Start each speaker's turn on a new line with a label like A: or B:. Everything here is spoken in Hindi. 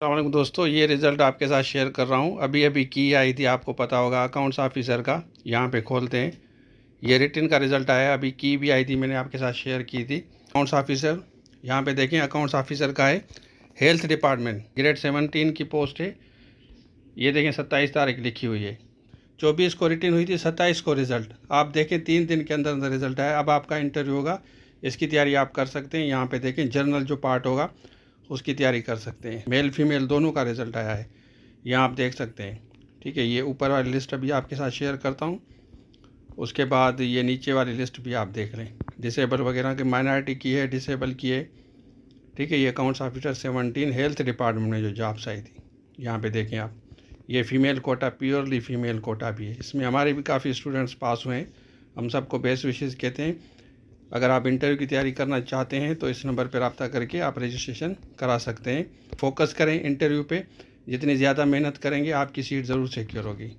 A: अस्सलाम वालेकुम दोस्तों, ये रिज़ल्ट आपके साथ शेयर कर रहा हूँ। अभी अभी की आई थी, आपको पता होगा, अकाउंट्स ऑफिसर का। यहाँ पे खोलते हैं, ये रिटन का रिज़ल्ट आया। अभी की भी आई थी, मैंने आपके साथ शेयर की थी। अकाउंट्स ऑफिसर, यहाँ पे देखें, अकाउंट्स ऑफिसर का है, हेल्थ डिपार्टमेंट, ग्रेड 17 की पोस्ट है। ये देखें, 27 तारीख लिखी हुई है। 24 को रिटन हुई थी, 27 को रिज़ल्ट। आप देखें, 3 दिन के अंदर अंदर रिज़ल्ट आया। अब आपका इंटरव्यू होगा, इसकी तैयारी आप कर सकते हैं। यहाँ पे देखें, जर्नल जो पार्ट होगा उसकी तैयारी कर सकते हैं। मेल फीमेल दोनों का रिज़ल्ट आया है, यहाँ आप देख सकते हैं। ठीक है, ये ऊपर वाली लिस्ट अभी आपके साथ शेयर करता हूँ। उसके बाद ये नीचे वाली लिस्ट भी आप देख लें। डिसेबल वगैरह की, माइनॉरिटी की है, डिसेबल की है। ठीक है, ये अकाउंट्स ऑफिसर 17 हेल्थ डिपार्टमेंट में जो जॉब्स आई थी, यहाँ पे देखें आप। ये female quota, purely female quota भी है। इसमें हमारे भी काफ़ी स्टूडेंट्स पास हुए हैं। हम सबको बेस्ट विशेज़ कहते हैं। अगर आप इंटरव्यू की तैयारी करना चाहते हैं तो इस नंबर पर रब्ता करके आप रजिस्ट्रेशन करा सकते हैं। फोकस करें इंटरव्यू पे, जितनी ज़्यादा मेहनत करेंगे आपकी सीट ज़रूर सिक्योर होगी।